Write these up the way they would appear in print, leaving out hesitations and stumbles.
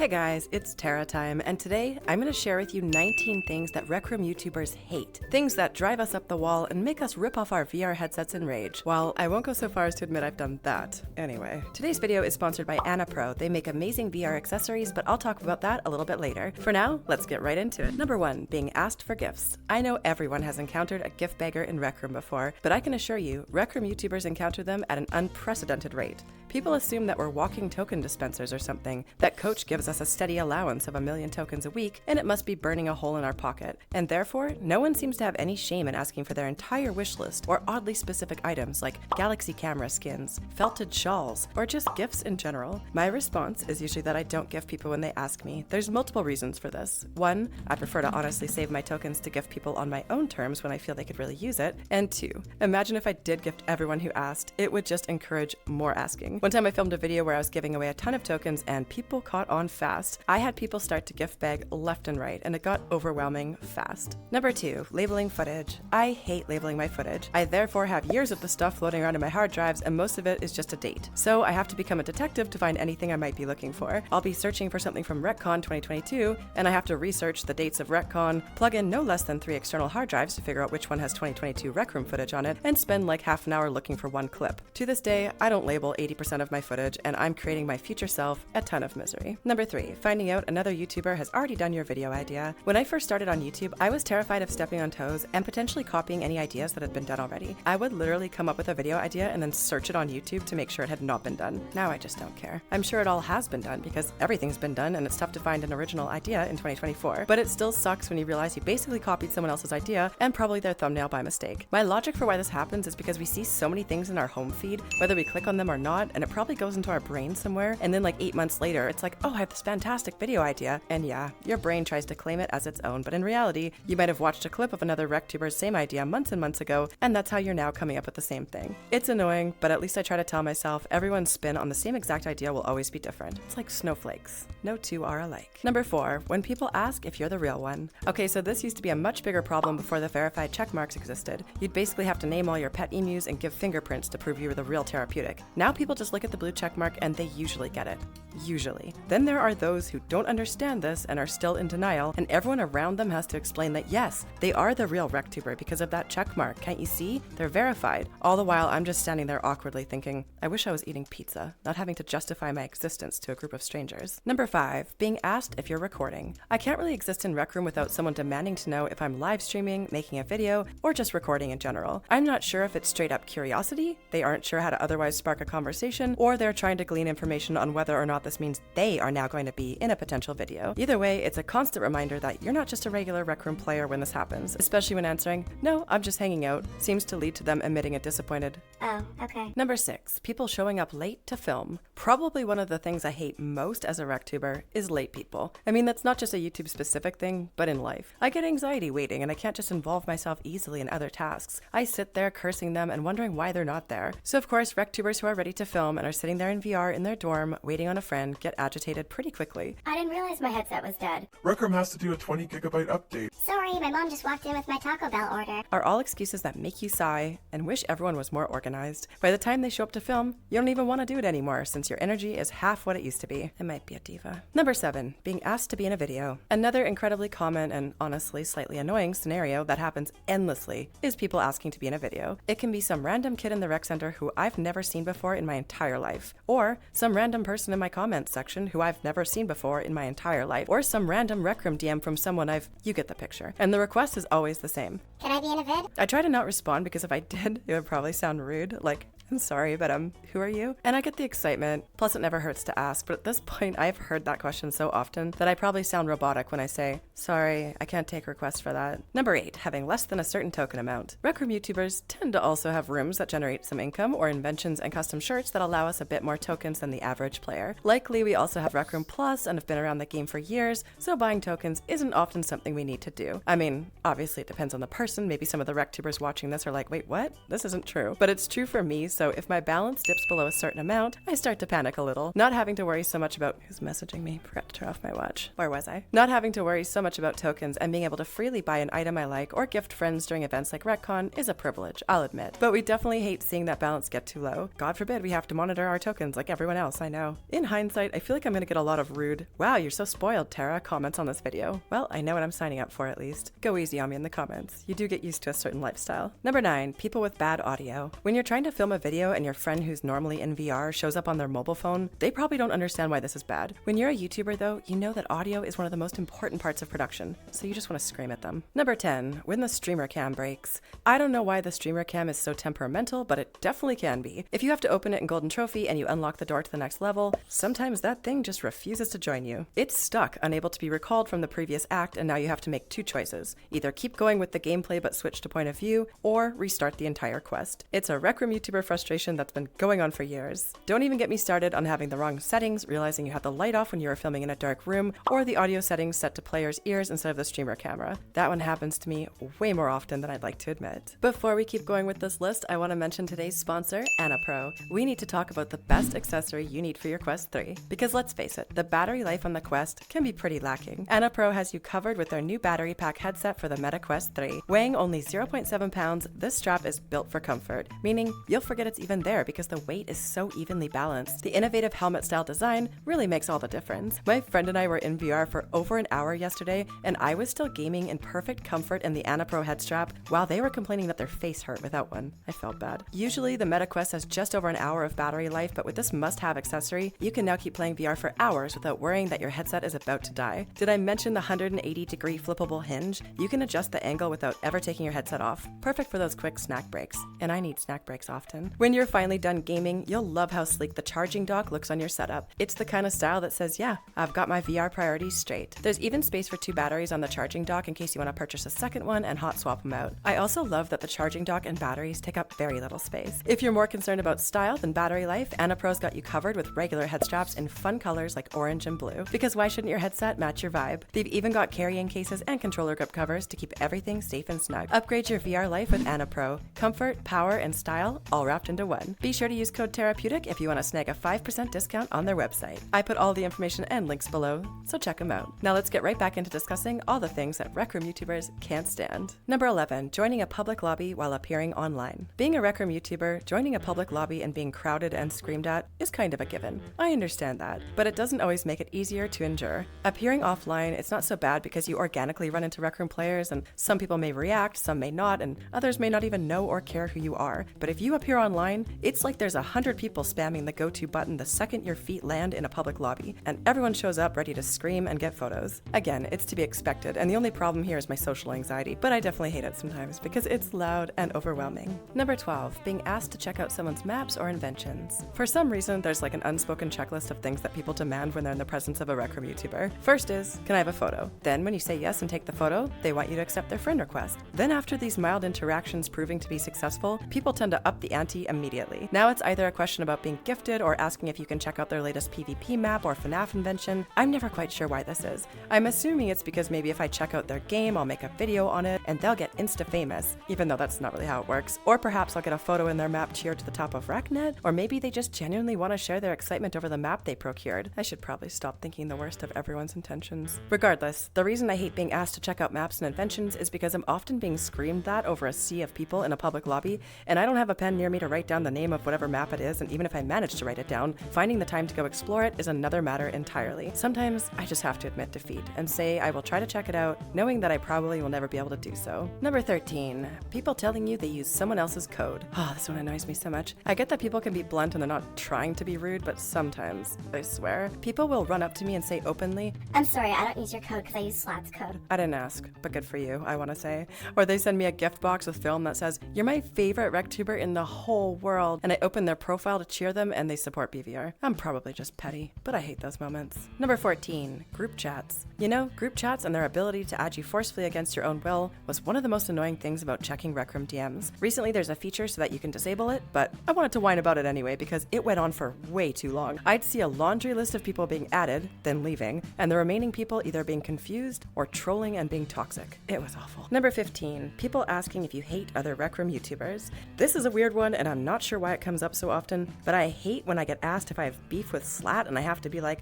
Hey guys, it's Tara time, and today I'm going to share with you 19 things that Rec Room YouTubers hate. Things that drive us up the wall and make us rip off our VR headsets in rage. While I won't go so far as to admit I've done that. Anyway, today's video is sponsored by ANNAPRO. They make amazing VR accessories, but I'll talk about that a little bit later. For now, let's get right into it. Number 1, being asked for gifts. I know everyone has encountered a gift beggar in Rec Room before, but I can assure you, Rec Room YouTubers encounter them at an unprecedented rate. People assume that we're walking token dispensers or something, that Coach gives us a steady allowance of 1 million tokens a week, and it must be burning a hole in our pocket. And therefore, no one seems to have any shame in asking for their entire wish list, or oddly specific items like galaxy camera skins, felted shawls, or just gifts in general. My response is usually that I don't gift people when they ask me. There's multiple reasons for this. 1, I prefer to honestly save my tokens to gift people on my own terms when I feel they could really use it. And 2, imagine if I did gift everyone who asked, it would just encourage more asking. One time I filmed a video where I was giving away a ton of tokens and people caught on fast. I had people start to gift beg left and right, and it got overwhelming fast. Number 2, labeling footage. I hate labeling my footage. I therefore have years of the stuff floating around in my hard drives, and most of it is just a date. So I have to become a detective to find anything I might be looking for. I'll be searching for something from RecCon 2022, and I have to research the dates of RecCon, plug in no less than 3 external hard drives to figure out which one has 2022 Rec Room footage on it, and spend like half an hour looking for one clip. To this day, I don't label 80% of my footage, and I'm creating my future self a ton of misery. Number 3, finding out another YouTuber has already done your video idea. When I first started on YouTube, I was terrified of stepping on toes and potentially copying any ideas that had been done already. I would literally come up with a video idea and then search it on YouTube to make sure it had not been done. Now I just don't care. I'm sure it all has been done because everything's been done and it's tough to find an original idea in 2024. But it still sucks when you realize you basically copied someone else's idea and probably their thumbnail by mistake. My logic for why this happens is because we see so many things in our home feed, whether we click on them or not, and it probably goes into our brain somewhere, and then like 8 months later, it's like, oh, I have this fantastic video idea. And yeah, your brain tries to claim it as its own, but in reality, you might have watched a clip of another RecTuber's same idea months and months ago, and that's how you're now coming up with the same thing. It's annoying, but at least I try to tell myself everyone's spin on the same exact idea will always be different. It's like snowflakes. No two are alike. Number 4, when people ask if you're the real one. Okay, so this used to be a much bigger problem before the verified checkmarks existed. You'd basically have to name all your pet emus and give fingerprints to prove you were the real Tarapeutic. Now people just look at the blue checkmark and they usually get it. Usually. Then there are those who don't understand this and are still in denial, and everyone around them has to explain that yes, they are the real RecTuber because of that checkmark. Can't you see? They're verified. All the while, I'm just standing there awkwardly thinking, I wish I was eating pizza, not having to justify my existence to a group of strangers. Number 5, being asked if you're recording. I can't really exist in Rec Room without someone demanding to know if I'm live streaming, making a video, or just recording in general. I'm not sure if it's straight up curiosity, they aren't sure how to otherwise spark a conversation, or they're trying to glean information on whether or not this means they are now going to be in a potential video. Either way, it's a constant reminder that you're not just a regular Rec Room player when this happens, especially when answering, no, I'm just hanging out, seems to lead to them emitting a disappointed, oh, okay. Number 6, people showing up late to film. Probably one of the things I hate most as a RecTuber is late people. I mean, that's not just a YouTube specific thing, but in life. I get anxiety waiting and I can't just involve myself easily in other tasks. I sit there cursing them and wondering why they're not there. So of course, RecTubers who are ready to film and are sitting there in VR in their dorm waiting on a friend get agitated pretty quickly. I didn't realize my headset was dead. Rec Room has to do a 20 gigabyte update. Sorry, my mom just walked in with my Taco Bell order. Are all excuses that make you sigh and wish everyone was more organized. By the time they show up to film, you don't even want to do it anymore since your energy is half what it used to be. I might be a diva. Number 7, being asked to be in a video. Another incredibly common and honestly slightly annoying scenario that happens endlessly is people asking to be in a video. It can be some random kid in the rec center who I've never seen before in my entire life, or some random person in my comments section who I've never seen before in my entire life, or some random Rec Room DM from someone you get the picture. And the request is always the same. Can I be in a vid? I try to not respond because if I did, it would probably sound rude, like, I'm sorry, but who are you? And I get the excitement, plus it never hurts to ask, but at this point I've heard that question so often that I probably sound robotic when I say, sorry, I can't take requests for that. Number 8, having less than a certain token amount. Rec Room YouTubers tend to also have rooms that generate some income or inventions and custom shirts that allow us a bit more tokens than the average player. Likely we also have Rec Room Plus and have been around the game for years, so buying tokens isn't often something we need to do. I mean, obviously it depends on the person. Maybe some of the RecTubers watching this are like, wait, what? This isn't true. But it's true for me, so if my balance dips below a certain amount, I start to panic a little. Not having to worry so much about who's messaging me. Forgot to turn off my watch. Where was I? Not having to worry so much about tokens and being able to freely buy an item I like or gift friends during events like RecCon is a privilege, I'll admit. But we definitely hate seeing that balance get too low. God forbid we have to monitor our tokens like everyone else, I know. In hindsight, I feel like I'm gonna get a lot of rude, "Wow, you're so spoiled, Tara," comments on this video. Well, I know what I'm signing up for at least. Go easy on me in the comments. You do get used to a certain lifestyle. Number 9, people with bad audio. When you're trying to film a video and your friend who's normally in VR shows up on their mobile phone, they probably don't understand why this is bad. When you're a YouTuber though, you know that audio is one of the most important parts of production, so you just want to scream at them. Number 10, when the streamer cam breaks. I don't know why the streamer cam is so temperamental, but it definitely can be. If you have to open it in Golden Trophy and you unlock the door to the next level, sometimes that thing just refuses to join you. It's stuck, unable to be recalled from the previous act, and now you have to make 2 choices. Either keep going with the gameplay but switch to point of view, or restart the entire quest. It's a Rec Room YouTuber frustration that's been going on for years. Don't even get me started on having the wrong settings, realizing you had the light off when you were filming in a dark room, or the audio settings set to players' ears instead of the streamer camera. That one happens to me way more often than I'd like to admit. Before we keep going with this list, I want to mention today's sponsor, ANNAPRO. We need to talk about the best accessory you need for your Quest 3. Because let's face it, the battery life on the Quest can be pretty lacking. ANNAPRO has you covered with their new battery pack headset for the Meta Quest 3. Weighing only 0.7 pounds, this strap is built for comfort, meaning you'll forget it's even there because the weight is so evenly balanced. The innovative helmet-style design really makes all the difference. My friend and I were in VR for over an hour yesterday, and I was still gaming in perfect comfort in the ANNAPRO head strap while they were complaining that their face hurt without one. I felt bad. Usually the Meta Quest has just over an hour of battery life, but with this must-have accessory, you can now keep playing VR for hours without worrying that your headset is about to die. Did I mention the 180-degree flippable hinge? You can adjust the angle without ever taking your headset off. Perfect for those quick snack breaks. And I need snack breaks often. When you're finally done gaming, you'll love how sleek the charging dock looks on your setup. It's the kind of style that says, yeah, I've got my VR priorities straight. There's even space for 2 batteries on the charging dock in case you want to purchase a second one and hot swap them out. I also love that the charging dock and batteries take up very little space. If you're more concerned about style than battery life, ANNAPRO's got you covered with regular head straps in fun colors like orange and blue. Because why shouldn't your headset match your vibe? They've even got carrying cases and controller grip covers to keep everything safe and snug. Upgrade your VR life with ANNAPRO. Comfort, power, and style all wrapped into one. Be sure to use code Tarapeutic if you want to snag a 5% discount on their website. I put all the information and links below, so check them out. Now let's get right back into discussing all the things that Rec Room YouTubers can't stand. Number 11, joining a public lobby while appearing online. Being a Rec Room YouTuber, joining a public lobby and being crowded and screamed at is kind of a given. I understand that, but it doesn't always make it easier to endure. Appearing offline, it's not so bad because you organically run into Rec Room players, and some people may react, some may not, and others may not even know or care who you are. But if you appear online, it's like there's 100 people spamming the go-to button the second your feet land in a public lobby, and everyone shows up ready to scream and get photos. Again, it's to be expected, and the only problem here is my social anxiety, but I definitely hate it sometimes because it's loud and overwhelming. Number 12, being asked to check out someone's maps or inventions. For some reason, there's like an unspoken checklist of things that people demand when they're in the presence of a Rec Room YouTuber. First is, can I have a photo? Then when you say yes and take the photo, they want you to accept their friend request. Then after these mild interactions proving to be successful, people tend to up the ante immediately. Now it's either a question about being gifted or asking if you can check out their latest PvP map or FNAF invention. I'm never quite sure why this is. I'm assuming it's because maybe if I check out their game, I'll make a video on it and they'll get insta-famous, even though that's not really how it works. Or perhaps I'll get a photo in their map cheered to the top of RecNet, or maybe they just genuinely want to share their excitement over the map they procured. I should probably stop thinking the worst of everyone's intentions. Regardless, the reason I hate being asked to check out maps and inventions is because I'm often being screamed at over a sea of people in a public lobby, and I don't have a pen near me to write down the name of whatever map it is, and even if I manage to write it down, finding the time to go explore it is another matter entirely. Sometimes I just have to admit defeat and say I will try to check it out, knowing that I probably will never be able to do so. Number 13, people telling you they use someone else's code. Oh, this one annoys me so much. I get that people can be blunt and they're not trying to be rude, but sometimes, I swear, people will run up to me and say openly, I'm sorry, I don't use your code because I use Slat's code. I didn't ask, but good for you, I want to say. Or they send me a gift box with film that says, you're my favorite RecTuber in the whole world, and I open their profile to cheer them and they support BVR. I'm probably just petty, but I hate those moments. Number 14, group chats. You know, group chats and their ability to add you forcefully against your own will was one of the most annoying things about checking Rec Room DMs. Recently there's a feature so that you can disable it, but I wanted to whine about it anyway because it went on for way too long. I'd see a laundry list of people being added, then leaving, and the remaining people either being confused or trolling and being toxic. It was awful. Number 15, people asking if you hate other Rec Room YouTubers. This is a weird one, and I'm not sure why it comes up so often, but I hate when I get asked if I have beef with Slat and I have to be like,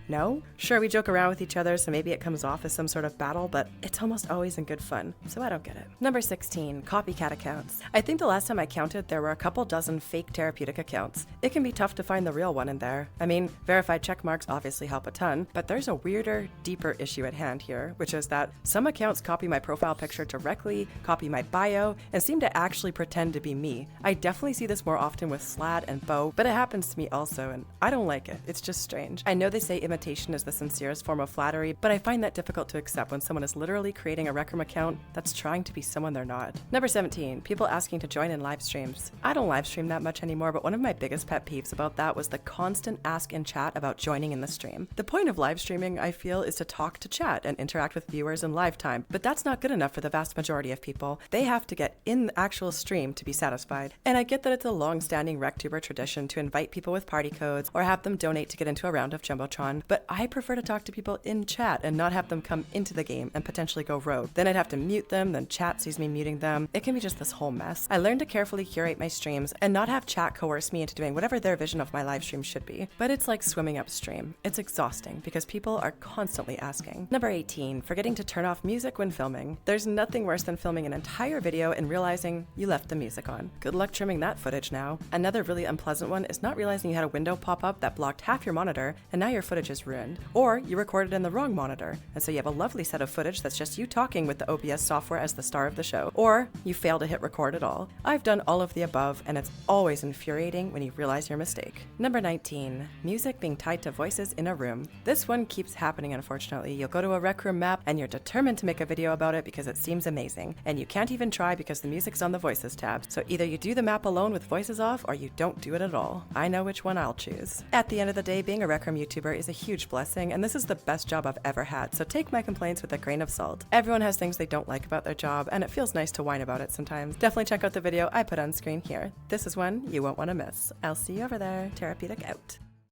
no? Sure, we joke around with each other, so maybe it comes off as some sort of battle, but it's almost always in good fun, so I don't get it. Number 16, Copycat Accounts. I think the last time I counted, there were a couple dozen fake Tarapeutic accounts. It can be tough to find the real one in there. I mean, verified checkmarks obviously help a ton, but there's a weirder, deeper issue at hand here, which is that some accounts copy my profile picture directly, copy my bio, and seem to actually pretend to be me. I definitely see this more often with Slat and Bo, but it happens to me also, and I don't like it. It's just strange. I know they say imitation is the sincerest form of flattery, but I find that difficult to accept when someone is literally creating a Rec Room account that's trying to be someone they're not. Number 17, people asking to join in live streams. I don't live stream that much anymore, but one of my biggest pet peeves about that was the constant ask in chat about joining in the stream. The point of live streaming, I feel, is to talk to chat and interact with viewers in live time, but that's not good enough for the vast majority of people. They have to get in the actual stream to be satisfied. And I get that it's a long-standing RecTuber tradition to invite people with party codes or have them donate to get into a round of Jumbotron, but I prefer to talk to people in chat and not have them come into the game and potentially go rogue. Then I'd have to mute them, then chat sees me muting them. It can be just this whole mess. I learned to carefully curate my streams and not have chat coerce me into doing whatever their vision of my live stream should be. But it's like swimming upstream. It's exhausting because people are constantly asking. Number 18, forgetting to turn off music when filming. There's nothing worse than filming an entire video and realizing you left the music on. Good luck trimming that footage now. Another really unpleasant one is not realizing you had a window pop up that blocked half your monitor and now your footage is ruined. Or you recorded in the wrong monitor, and so you have a lovely set of footage that's just you talking with the OBS software as the star of the show. Or you fail to hit record at all. I've done all of the above, and it's always infuriating when you realize your mistake. Number 19, music being tied to voices in a room. This one keeps happening, unfortunately. You'll go to a Rec Room map and you're determined to make a video about it because it seems amazing, and you can't even try because the music's on the voices tab. So either you do the map alone with voices off or you don't do it at all. I know which one I'll choose. At the end of the day, being a Rec Room YouTuber is a huge blessing, and this is the best job I've ever had, so take my complaints with a grain of salt. Everyone has things they don't like about their job, and it feels nice to whine about it sometimes. Definitely check out the video I put on screen here. This is one you won't want to miss. I'll see you over there. Tarapeutic out.